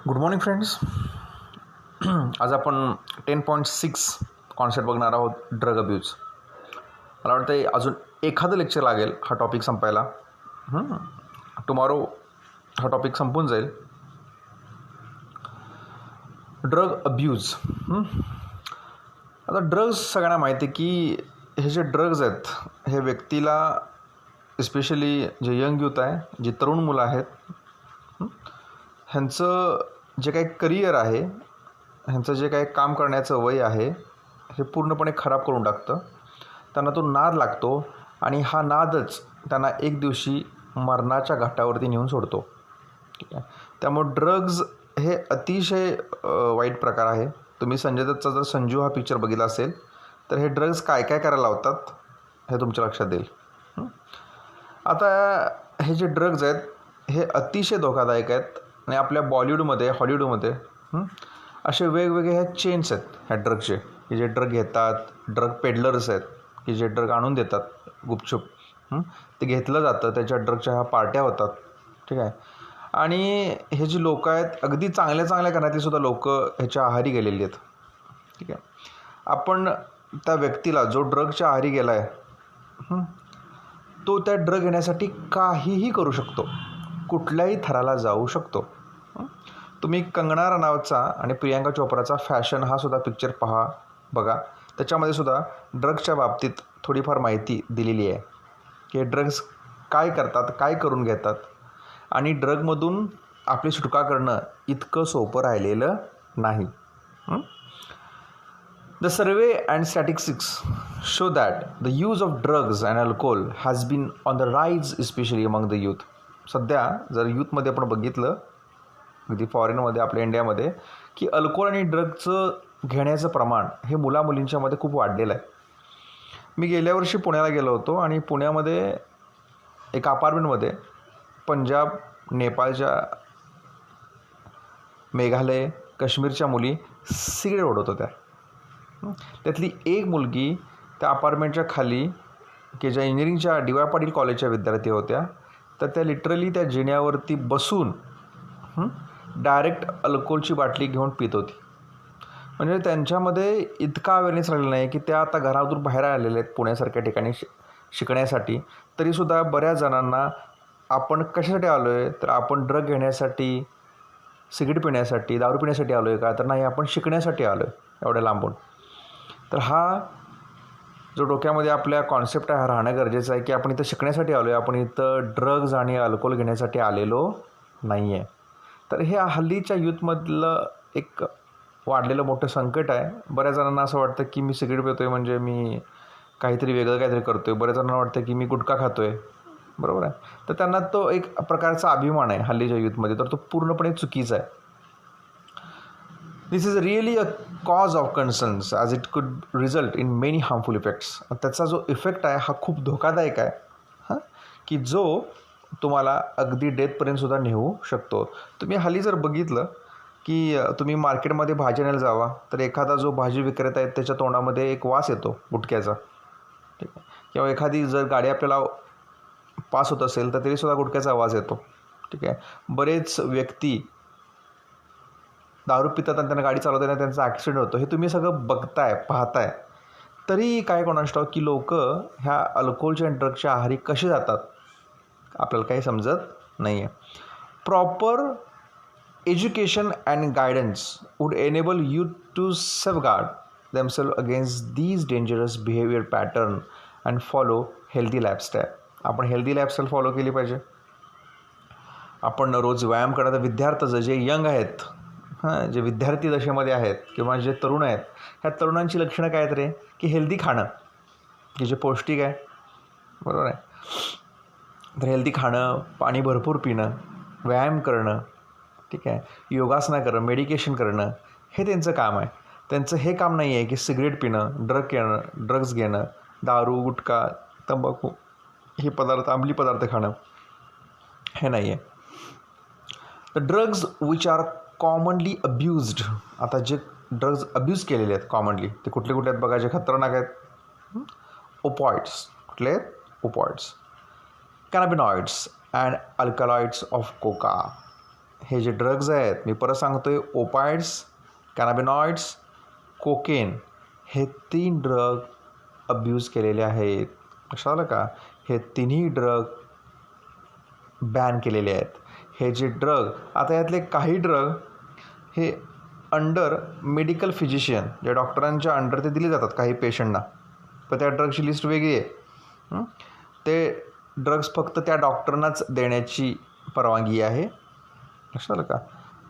Good morning friends. आज आपण 10.6 concept बघणार आहोत, ड्रग अब्यूज. मला वाटतं अजून एखादं लेक्चर लागेल हा टॉपिक संपायला. टुमॉरो हा टॉपिक संपून जाईल. Drug abuse. आता ड्रग्स सगळ्यांना माहिती आहे की हे जे ड्रग्ज आहेत हे व्यक्तीला, स्पेशली जे यंग यूथ आहे, जे तरुण मुलं आहेत, ह्यांचं जे काही करिअर आहे, ह्यांचं जे काही काम करण्याचं वय आहे, हे पूर्णपणे खराब करून टाकतं. त्यांना तो नाद लागतो आणि हा नादच त्यांना एक दिवशी मरणाच्या घाटावरती नेऊन सोडतो. ठीक आहे. त्यामुळे ड्रग्ज हे अतिशय वाईट प्रकार आहे. तुम्ही संजय दत्तचा जर संजू हा पिक्चर बघितला असेल तर हे ड्रग्ज काय काय करायला लावतात हे तुमच्या लक्षात येईल. आता हे जे ड्रग्ज आहेत हे अतिशय धोकादायक आहेत आणि आपल्या बॉलिवूडमध्ये, हॉलिवूडमध्ये असे वेगवेगळे ह्या चेन्स आहेत ह्या ड्रगचे, की जे ड्रग घेतात. ड्रग पेडलर्स आहेत की जे ड्रग आणून देतात गुपचूप. ते घेतलं जातं, त्याच्या ड्रगच्या ह्या पार्ट्या होतात. ठीक आहे. आणि हे जी लोकं आहेत अगदी चांगल्या चांगल्या घरातली सुद्धा लोक ह्याच्या आहारी गेलेली आहेत. ठीक आहे. आपण त्या व्यक्तीला जो ड्रगच्या आहारी गेला आहे तो त्या ड्रग घेण्यासाठी काहीही करू शकतो, कुठल्याही थराला जाऊ शकतो. तुम्ही कंगना रनौतचा आणि प्रियांका चोप्राचा फॅशन हा सुद्धा पिक्चर बघा. त्याच्यामध्ये सुद्धा ड्रग्सच्या बाबतीत थोडीफार माहिती दिलेली आहे की ड्रग्स काय करतात, काय करून घेतात आणि ड्रगमधून आपली सुटका करणं इतकं सोपं राहिलेलं नाही. The survey and statistics show that the use of drugs and alcohol has been on the rise, especially among the youth. सध्या जर यूथमध्ये आपण बघितलं, अगदी फॉरेनमध्ये, आपल्या इंडियामध्ये, की अल्कोहोल आणि ड्रगचं घेण्याचं प्रमाण हे मुलामुलींच्यामध्ये खूप वाढलेलं आहे. मी गेल्या वर्षी पुण्याला गेलो होतो आणि पुण्यामध्ये एका अपार्टमेंटमध्ये पंजाब, नेपाळच्या, मेघालय, काश्मीरच्या मुली सिगरेट ओढत होत्या. त्यातली एक मुलगी त्या अपार्टमेंटच्या खाली, की ज्या इंजिनिअरिंगच्या डी.वाय. पाटील कॉलेजच्या विद्यार्थी होत्या, तर त्या लिटरली त्या जिन्यावरती बसून डायरेक्ट अल्कोहोलची बाटली घेऊन पित होती. म्हणजे त्यांच्यामध्ये इतका अवेअरनेस राहिलेला नाही की त्या आता घरातून बाहेर आलेले आहेत पुण्यासारख्या ठिकाणी शिकण्यासाठी. तरीसुद्धा बऱ्याच जणांना आपण कशासाठी आलो आहे, तर आपण ड्रग घेण्यासाठी, सिगरेट पिण्यासाठी, दारू पिण्यासाठी आलो आहे का, तर नाही, आपण शिकण्यासाठी आलो आहे एवढ्या लांबून. तर हा जो डोक्यामध्ये आपल्या कॉन्सेप्ट आहे हा राहणं गरजेचं आहे की आपण इथं शिकण्यासाठी आलो आहे, आपण इथं ड्रग्ज आणि अल्कोहोल घेण्यासाठी आलेलो नाही आहे. तर हे हल्लीच्या यूथमधलं एक वाढलेलं मोठं संकट आहे. बऱ्याच जणांना असं वाटतं की मी सिगरेट पितो आहे म्हणजे मी काहीतरी वेगळं काहीतरी करतो आहे. बऱ्याच जणांना वाटतं की मी गुटखा खातो आहे. बरोबर आहे. तर त्यांना तो एक प्रकारचा अभिमान आहे हल्लीच्या यूथमध्ये, तर तो पूर्णपणे चुकीचा आहे. This is really a cause of concerns as it could result in many harmful effects. त्याचा जो इफेक्ट आहे हा खूप धोकादायक आहे, की जो तुम्हाला अगदी डेथपर्यंतसुद्धा नेऊ शकतो. तुम्ही हल्ली जर बघितलं की तुम्ही मार्केटमध्ये भाजी आणायला जावा तर एखादा जो भाजी विक्रेता आहे त्याच्या तोंडामध्ये एक वास येतो गुटख्याचा. ठीक आहे. किंवा एखादी जर गाडी आपल्याला पास होत असेल तर तरीसुद्धा गुटख्याचा आवाज येतो. ठीक आहे. बरेच व्यक्ती दारू पितात आणि त्यांना गाडी चालवताना त्यांचा ॲक्सिडेंट होतो. हे तुम्ही सगळं बघताय, पाहताय. तरी काय कोणास ठाऊक की लोक ह्या अल्कोहोलच्या आणि ड्रगच्या आहारी कसे जातात आपल्याला काही समजत नाही आहे. Proper education and guidance would enable you to safeguard themselves against these dangerous behaviour pattern and follow healthy lifestyle. आपण हेल्दी लाईफस्टाईल फॉलो केली पाहिजे. आपण रोज व्यायाम करणारे विद्यार्थी जे यंग आहेत, जे विद्यार्थी दशेमध्ये आहेत किंवा जे तरुण आहेत, ह्या तरुणांची लक्षणं काय आहेत रे, की हेल्दी खाणं, की जे पौष्टिक आहे. बरोबर आहे. तर हेल्दी खाणं, पाणी भरपूर पिणं, व्यायाम करणं, ठीक आहे, योगासना करणं, मेडिकेशन करणं, हे त्यांचं काम आहे. त्यांचं हे काम नाही आहे की सिगरेट पिणं, ड्रग्ज घेणं, दारू, गुटखा, तंबाखू हे पदार्थ, अंमली पदार्थ खाणं, हे नाही आहे. The drugs which are commonly abused. आता जे ड्रग्ज अब्यूज केलेले आहेत कॉमनली ते कुठले कुठले आहेत बघा, जे खतरनाक आहेत. ओपॉइड्स. कुठले आहेत? Opioids, cannabinoids and alkaloids of coca. हे जे ड्रग्ज आहेत, मी परत सांगतोय, ओपाइड्स, कॅनाबिनॉइड्स, कोकेन, हे 3 ड्रग अब्यूज केलेले आहेत. लक्षात आलं का? हे तिन्ही ड्रग बॅन केलेले आहेत. हे जे ड्रग, आता यातले काही ड्रग हे अंडर मेडिकल फिजिशियन, जे डॉक्टरांच्या अंडर ते दिले जातात काही पेशंटना, पण त्या ड्रगची लिस्ट वेगळी आहे. ते ड्रग्स फक्त त्या डॉक्टरांनाच देण्याची परवानगी आहे. लक्षात आलं का?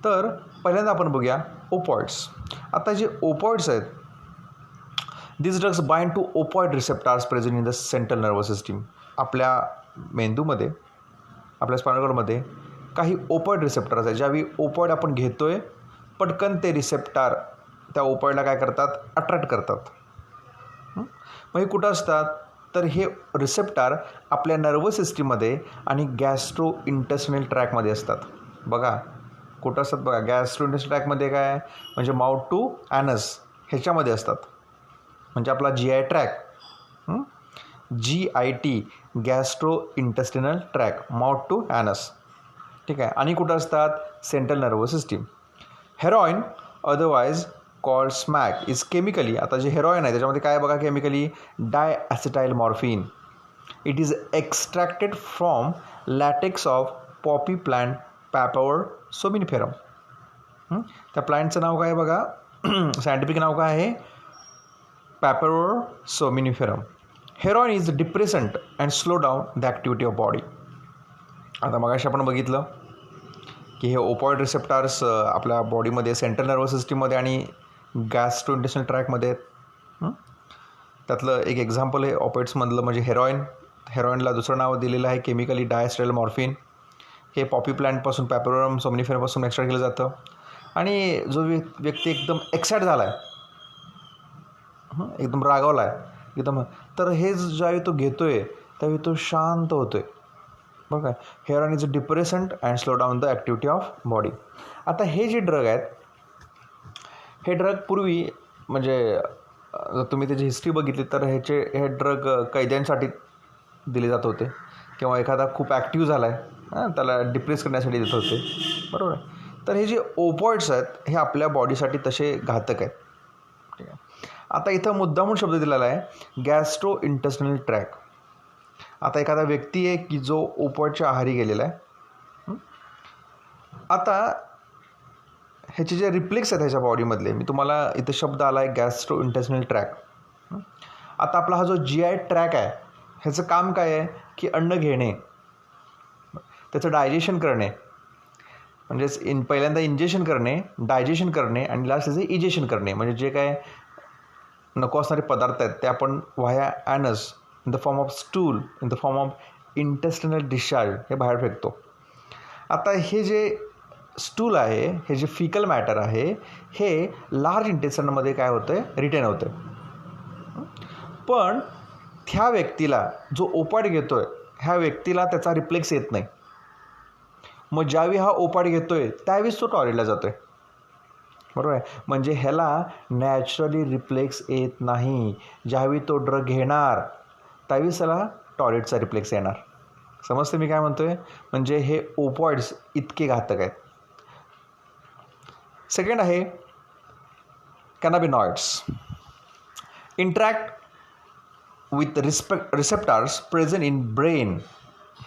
तर पहिल्यांदा आपण बघूया ओपॉइड्स. आता जे ओपॉइड्स आहेत, this drugs bind to opioid receptors present in the central nervous system. आपल्या मेंदूमध्ये, आपल्या स्पायनल काही ओपॉइड रिसेप्टार्स आहेत. ज्यावेळी ओपॉइड आपण घेतोय, पटकन ते रिसेप्टार त्या ओपॉइडला काय करतात? अट्रॅक्ट करतात. मग हे कुठं असतात? तर हे रिसेप्टार आपल्या नर्वस सिस्टीममध्ये आणि गॅस्ट्रो इंटेस्टिनल ट्रॅकमध्ये असतात. बघा कुठं असतात? बघा, गॅस्ट्रो इंटेस्टिनल ट्रॅकमध्ये काय आहे? म्हणजे माउथ टू ॲनस ह्याच्यामध्ये असतात. म्हणजे आपला GI tract, GIT, gastro intestinal tract, mouth to anus. ठीक आहे. आणि कुठं असतात? Central nervous system. Heroin otherwise called smack is chemically, आता जे हेरॉईन आहे त्याच्यामध्ये काय बघा chemically? Diacetyl morphine. It is extracted from latex of poppy plant papaver somniferum. त्या प्लांटचं नाव काय बघा? सायंटिफिक नाव काय आहे? Papaver somniferum. Heroin is depressant and slow down the activity of body. आता मगाशी आपण बघितलं की हे ओपॉइड रिसेप्टार्स आपल्या बॉडीमध्ये सेंट्रल नर्वस सिस्टीममध्ये आणि गॅस्ट्रो इंटेस्टिनल ट्रॅकमध्ये आहेत. त्यातलं एक एक्झाम्पल आहे ऑपॉइड्समधलं म्हणजे हेरॉईन. हेरॉईनला दुसरं नाव दिलेलं आहे केमिकली डायॲसिटाइल मॉर्फिन. हे पॉपी प्लांटपासून पॅपरोरम सोमनिफेरमपासून एक्स्ट्रॅक्ट केलं जातं. आणि जो व्यक्ती एकदम एक्साइट झाला आहे, एकदम रागावला आहे एकदम, तर हे ज्यावेळी तो घेतो आहे त्यावेळी तो शांत होतो आहे. बघा, heroin is a depressant and slow down the activity of body. आता हे जे ड्रग आहेत, हे ड्रग पूर्वी म्हणजे जर तुम्ही त्याची हिस्ट्री बघितली तर हे ड्रग कैद्यांसाठी दिले जात होते किंवा एखादा खूप ॲक्टिव्ह झाला आहे त्याला डिप्रेस करण्यासाठी देत होते. बरोबर आहे. तर हे जे ओपॉइड्स आहेत हे आपल्या बॉडीसाठी तसे घातक आहेत. ठीक आहे. आता इथं मुद्दामून शब्द दिलेला आहे गॅस्ट्रो इंटेस्टिनल ट्रॅक. आता एखादा व्यक्ती आहे की जो ओपॉइडच्या आहारी गेलेला आहे. आता ह्याचे जे रिफ्लेक्स आहेत ह्याच्या बॉडीमधले, मी तुम्हाला इथं शब्द आला आहे गॅस्ट्रो इंटेस्टिनल ट्रॅक. आता आपला हा जो GI ट्रॅक आहे ह्याचं काम काय आहे की अन्न घेणे, त्याचं डायजेशन करणे, म्हणजेच पहिल्यांदा इंजेक्शन करणे, डायजेशन करणे आणि लास्ट त्याचं इजेक्शन करणे. म्हणजे जे काय नको असणारे पदार्थ आहेत ते आपण via anus in the form of stool, in the form of intestinal discharge हे बाहेर फेकतो. आता हे जे स्टूल आहे, हे जे फिकल मॅटर आहे, हे लार्ज इंटेस्टाइनमध्ये काय होतं आहे? रिटेन होतं आहे. पण ह्या व्यक्तीला जो ओपॉइड घेतो आहे ह्या व्यक्तीला त्याचा रिफ्लेक्स येत नाही. मग ज्यावेळी हा ओपॉइड घेतो आहे त्यावेळीच तो टॉयलेटला जातो आहे. बरोबर आहे. म्हणजे ह्याला नॅचरली रिफ्लेक्स येत नाही. ज्यावेळी तो ड्रग घेणार त्यावेळीच त्याला टॉयलेटचा रिफ्लेक्स येणार. समजते मी काय म्हणतो आहे? म्हणजे हे ओपॉइड्स इतके घातक आहेत. सेकंड आहे cannabinoids. Interact with receptors present in brain.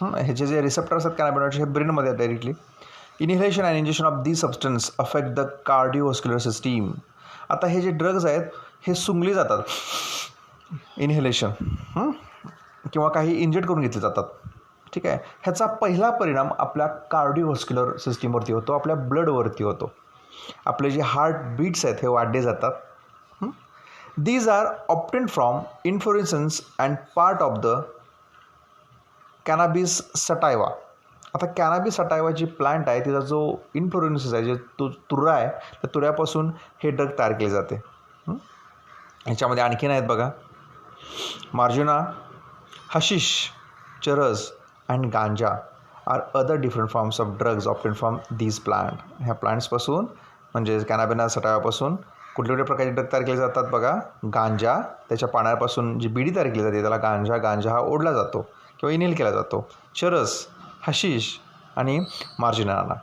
ह्याचे जे रिसेप्टार्स आहेत कॅनाबिनॉइड्स हे ब्रेनमध्ये आहेत directly. Inhalation and injection of the substance affect the cardiovascular system. आता हे जे ड्रग्ज आहेत हे सुंगली जातात इनहेलेशन किंवा काही इंजेक्ट करून घेतले जातात. ठीक आहे. ह्याचा पहिला परिणाम आपल्या कार्डिओव्हास्क्युलर सिस्टीमवरती होतो, आपल्या ब्लडवरती होतो. आपले जे हार्ट बीट्स आहेत हे वाढले जातात. These are obtained from inflorescence and part of the cannabis sativa. आता कॅनाबिस सटायवा जी प्लांट आहे तिचा जो इन्फ्लोरेन्सेस आहे, जे तो तुरा आहे, त्या तुऱ्यापासून हे ड्रग तयार केले जाते. ह्याच्यामध्ये आणखीन आहेत बघा, मार्जुना, हशिश, charas and ganja are other different forms of drugs obtain from these plant. ह्या प्लांट्सपासून म्हणजे कॅनाबिना सटायवापासून कुठल्या कुठल्या प्रकारचे ड्रग तयार केले जातात बघा. गांजा, त्याच्या पाण्यापासून जी बिडी तयार केली जाते त्याला गांजा हा ओढला जातो किंवा इनहेल केला जातो. चरस, हशिश आणि मार्जुनाना.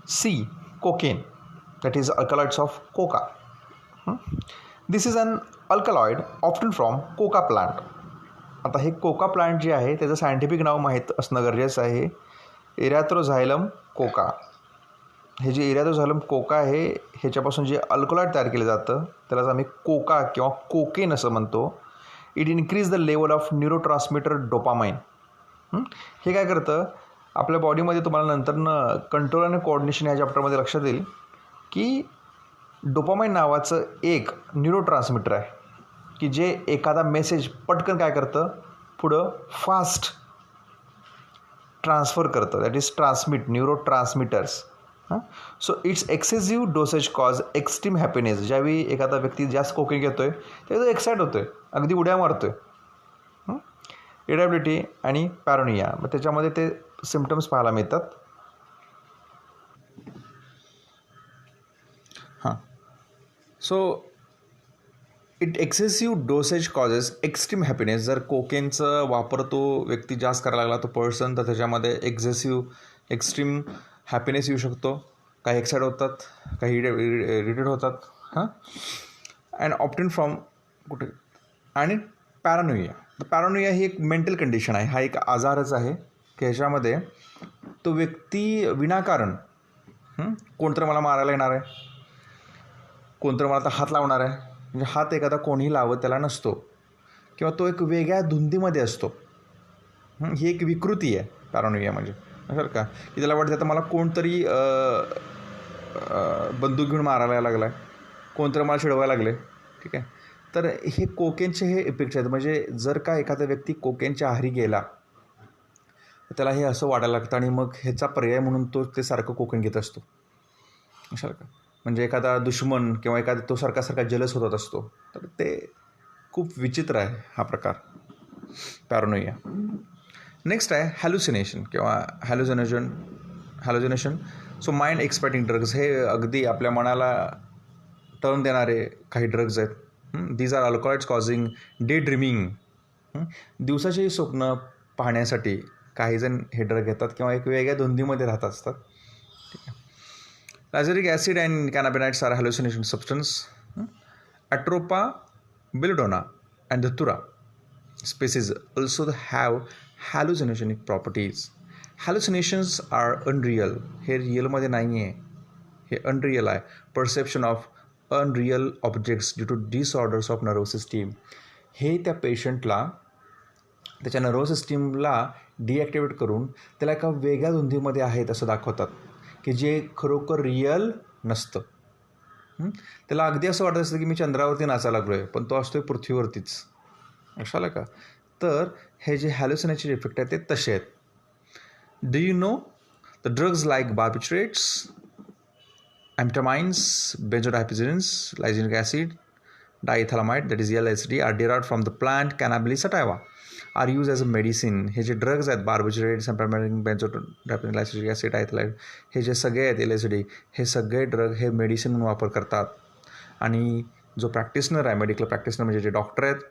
C. Cocaine, that is alkaloids of coca. This is an alkaloid often from coca plant. आता हे कोका प्लांट जे आहे त्याचं सायंटिफिक नाव माहीत असणं गरजेचं आहे. एरॅथ्रोझायलम कोका. हे जे एरॅथ्रोझायलम कोका आहे ह्याच्यापासून जे अल्कलॉइड तयार केलं जातं त्यालाच आम्ही कोका किंवा कोकेन असं म्हणतो. It increase the level of neurotransmitter dopamine. हे काय करतं आपल्या बॉडीमध्ये, तुम्हाला नंतरनं कंट्रोल आणि कोऑर्डिनेशन ह्या चॅप्टरमध्ये लक्षात येईल की डोपामाइन नावाचं एक न्यूरोट्रान्समीटर आहे की जे एखादा मेसेज पटकन काय करतं पुढं फास्ट ट्रान्सफर करतं. That is transmit, neurotransmitters. So it's excessive dosage cause extreme happiness. ज्यावेळी एखादा व्यक्ती जास्त कोकेन घेतो आहे त्यावेळी तो एक्साइट होतो आहे, अगदी उड्या मारतो आहे. इरिटेबिलिटी आणि पॅरोनिया, मग त्याच्यामध्ये ते सिम्पटम्स पाहायला मिळतात. So it excessive dosage causes extreme happiness. जर कोकेनचा वापर तो व्यक्ती जास्त करायला लागला तो पर्सन, तर त्याच्यामध्ये एक्स्ट्रीम हॅपीनेस येऊ शकतो. काही एक्साइट होतात, काही इरिटेट होतात. अँड ऑप्टेन फ्रॉम कुठे. आणि पॅरानोइया. पॅरानोइया ही एक मेंटल कंडिशन आहे, हा एक आजारच आहे की ह्याच्यामध्ये तो व्यक्ती विनाकारण कोणतरी मला मारायला येणार आहे, कोणतरी मला आता हात लावणार आहे, म्हणजे हात एखादा कोणीही लावत त्याला नसतो किंवा तो एक वेगळ्या धुंदीमध्ये असतो. ही एक विकृती आहे पॅरानोइया म्हणजे, बरं का, की त्याला वाटतं आता मला कोणतरी बंदूक घेऊन मारायला लागला आहे, कोणतरी मला चिडवायला लागले. ठीक आहे. तर हे कोकेनचे हे इफेक्ट्स आहेत. म्हणजे जर का एखादा व्यक्ती कोकेनच्या आहारी गेला त्याला हे असं वाटायला लागतं आणि मग ह्याचा पर्याय म्हणून तो ते सारखं कोकेन घेत असतो. अशा का म्हणजे एखादा दुश्मन किंवा एखादा तो सारखा जलस होत असतो. तर ते खूप विचित्र आहे हा प्रकार पॅरानोइया. नेक्स्ट आहे हॅल्युसिनेशन किंवा hallucination. So mind exciting drugs. हे अगदी आपल्या मनाला टर्न देणारे काही ड्रग्ज आहेत. These are alkaloids causing day dreaming. दिवसाची स्वप्न पाहण्यासाठी काहीजण हे ड्रग घेतात किंवा एक वेगळ्या धुंदीमध्ये राहत असतात. ठीक आहे. Lysergic acid and cannabinoids are hallucination substance. Atropa, belladonna and datura species also have hallucinogenic properties. Hallucinations are unreal. हे रिअलमध्ये नाही आहे, हे अनरिअल आहे. Perception of unreal objects due to disorders of nervous system. हे त्या पेशंटला त्याच्या नर्वस सिस्टीमला डिॲक्टिवेट करून त्याला एका वेगळ्या धुंदीमध्ये आहेत असं दाखवतात की जे खरोखर रिअल नसतं. त्याला अगदी असं वाटत असतं की मी चंद्रावरती नाचायला लागलो आहे, पण तो असतो पृथ्वीवरतीच. लक्षाला का. तर हे जे हॅल्युसिनेशन इफेक्ट आहेत ते तसे आहेत. Do you know the drugs like barbiturates, amphetamines, benzodiazepines, lysergic acid, diethylamide that is LSD are derived from the plant cannabis sativa are use as a medicine. हे जे ड्रग्ज आहेत barbiturates, amphetamine, benzodiazepines, lysergic acid, diethylamide, हे जे सगळे आहेत LSD, हे सगळे drug हे मेडिसिन म्हणून वापर करतात. आणि जो प्रॅक्टिशनर आहे, मेडिकल प्रॅक्टिशनर म्हणजे जे डॉक्टर आहेत,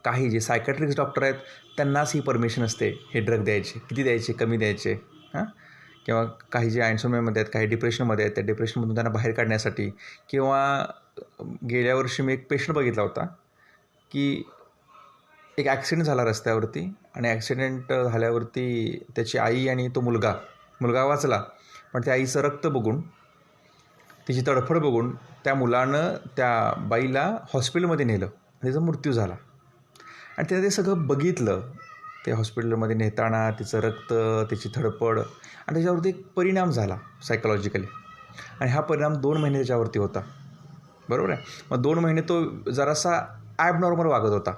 काही जे सायकॅट्रिस्ट डॉक्टर आहेत, त्यांनाच ही परमिशन असते हे ड्रग द्यायचे. किती द्यायचे, कमी द्यायचे. किंवा काही जे अँसोमियामध्ये आहेत, काही डिप्रेशनमध्ये आहेत, त्या डिप्रेशनमधून त्यांना बाहेर काढण्यासाठी. किंवा गेल्या वर्षी मी एक पेशंट बघितला होता की एक ॲक्सिडेंट झाला रस्त्यावरती आणि ॲक्सिडेंट झाल्यावरती त्याची आई आणि तो मुलगा वाचला, पण त्या आईचं रक्त बघून, तिची तडफड बघून त्या मुलानं त्या बाईला हॉस्पिटलमध्ये नेलं, त्याचा मृत्यू झाला. आणि त्याने ते सगळं बघितलं, ते हॉस्पिटलमध्ये नेताना तिचं रक्त, त्याची धडपड, आणि त्याच्यावरती एक परिणाम झाला सायकोलॉजिकली. आणि हा परिणाम 2 महिने त्याच्यावरती होता. बरोबर आहे. मग 2 महिने तो जरासा ॲबनॉर्मल वागत होता,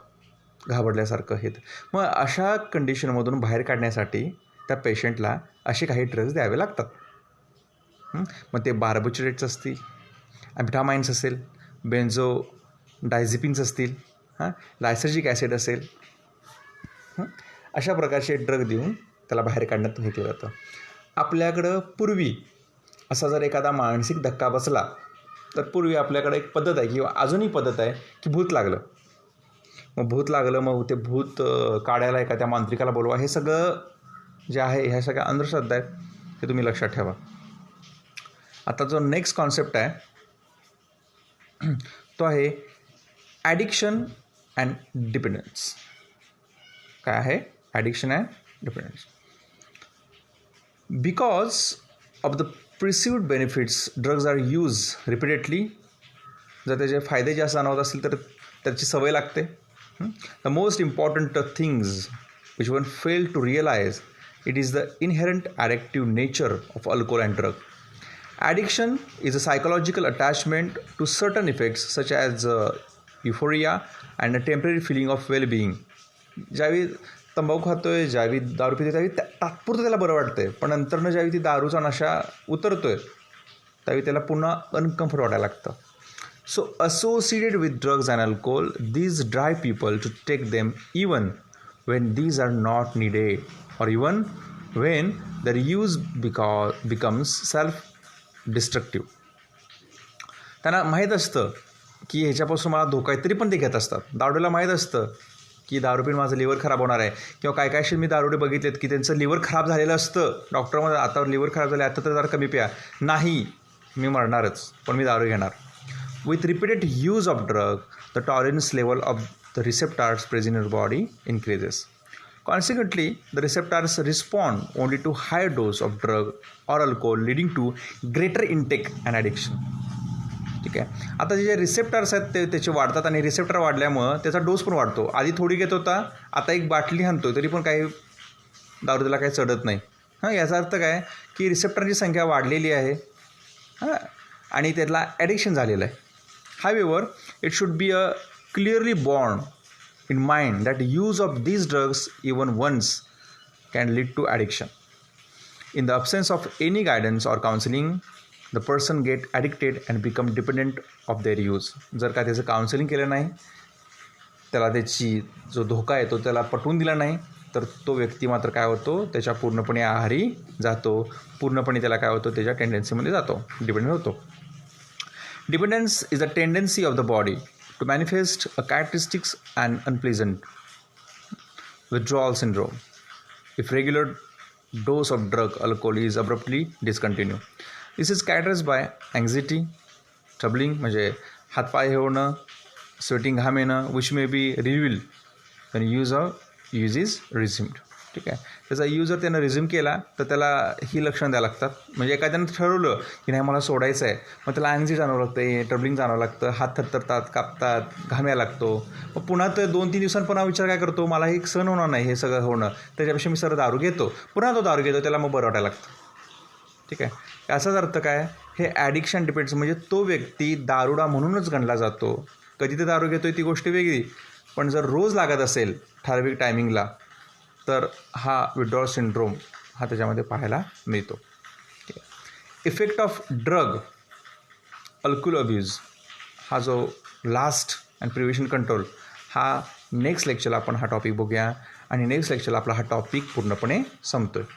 घाबरल्यासारखं. हे मग अशा कंडिशनमधून बाहेर काढण्यासाठी त्या पेशंटला असे काही ड्रग्ज द्यावे लागतात. मग ते बार्बिट्रेट्स असतील, एम्फेटामाइन्स असेल, बेंझोडायझेपिन्स असतील, लायसर्जिक ॲसिड असेल, अशा प्रकारचे ड्रग देऊन त्याला बाहेर काढण्यात हे केलं जातं. आपल्याकडं पूर्वी असा जर एखादा मानसिक धक्का बसला तर पूर्वी आपल्याकडे एक पद्धत आहे किंवा अजूनही पद्धत आहे की भूत लागलं. मग ते भूत काढायला एखाद्या मांत्रिकाला बोलवा. हे सगळं जे आहे ह्या सगळ्या अंधश्रद्धा आहेत, हे तुम्ही लक्षात ठेवा. आता जो नेक्स्ट कॉन्सेप्ट आहे तो आहे ॲडिक्शन अँड डिपेंडन्स. काय आहे? Addiction and dependence. Because of the perceived benefits drugs are use repeatedly. जर त्याचे फायदे जास्त जाणवत असतील तर त्याची सवय लागते. The most important things which one fail to realise it is the inherent addictive nature of alcohol and drug. Addiction is a psychological attachment to certain effects such as euphoria and a temporary feeling of well-being. ज्यावेळी तंबाखू खातोय, ज्यावेळी दारू पितोय, त्यावेळी तात्पुरतं त्याला बरं वाटतंय, पण नंतरनं ज्यावेळी ती दारूचा नशा उतरतोय त्यावेळी त्याला पुन्हा अनकम्फर्ट वाटायला लागतं. So associated with drugs and alcohol these drive people to take them even when these are not needed or even when their use becomes self-destructive. त्यांना माहीत असतं की ह्याच्यापासून मला धोका आहे, तरी पण ते घेत असतात. दारूला माहीत असतं की दारू पिऊन माझं लिव्हर खराब होणार आहे, किंवा काय काय मी दारुडे बघितलेत की त्यांचं लिव्हर खराब झालेलं असतं. डॉक्टरमध्ये आता लिव्हर खराब झाले, आता तर जरा कमी प्या. नाही, मी मरणारच, पण मी दारू घेणार. With repeated use of drug the tolerance level of the receptors present in your body increases. Consequently, the receptors respond only to higher dose of drug or alcohol, leading to greater intake and addiction. ठीक आहे. आता जे receptors आहेत ते त्याचे वाढतात, आणि receptor वाढल्यामुळं त्याचा डोस पण वाढतो. आधी थोडी घेत होता, आता एक बाटली आणतो तरी पण काही दारू त्याला काही चढत नाही. याचा अर्थ काय की रिसेप्टरची संख्या वाढलेली आहे आणि त्याला ॲडिक्शन झालेलं आहे. However it should be a clearly born in mind that use of these drugs even once can lead to addiction. In the absence of any guidance or counseling, the person get addicted and become dependent of their use. जर का त्याचं counselling केलं नाही, त्याला त्याची जो धोका आहे तो त्याला पटवून दिला नाही, तर तो व्यक्ती मात्र काय होतो, त्याच्या पूर्णपणे आहारी जातो, पूर्णपणे त्याला काय होतो, त्याच्या टेंडन्सीमध्ये जातो, डिपेंडेंट होतो. Dependence is a tendency of the body to manifest a characteristics and unpleasant withdrawal syndrome if regular dose of drug alcohol is abruptly discontinued. This is characterized by anxiety, troubling म्हणजे हातपाय हे होणं, sweating घाम येणं, which may be revealed when use is resumed. ठीक आहे. त्याचा use जर त्यानं रिझ्यूम केला तर त्याला ही लक्षणं द्यायला लागतात. म्हणजे एखाद्यानं ठरवलं की नाही मला सोडायचं आहे, मग त्याला अँझी जाणवं लागतं, ट्रबलिंग जाणवं लागतं, हात थरथरतात, कापतात, घाम्या लागतो. मग पुन्हा तर 2-3 दिवसांनी पुन्हा विचार काय करतो, मला हे सहन होणार नाही हे सगळं होणं, त्याच्यापेक्षा मी सरळ दारू घेतो. पुन्हा तो दारू घेतो, त्याला मग बरं वाटायला लागतं. ठीक आहे. याचाच अर्थ काय, हे ॲडिक्शन डिपेंड्स म्हणजे तो व्यक्ती दारुडा म्हणूनच गणला जातो. कधी ते दारू घेतोय ती गोष्ट वेगळी, पण जर रोज लागत असेल ठराविक टायमिंगला तर हा विड्रॉल सिंड्रोम हा त्याच्यामध्ये पाहायला मिळतो. Effect of drug alcohol abuse हा जो लास्ट अँड प्रिव्हेंशन कंट्रोल हा नेक्स्ट लेक्चरला आपण हा टॉपिक बघूया, आणि नेक्स्ट लेक्चरला आपला हा टॉपिक पूर्णपणे संपतो आहे.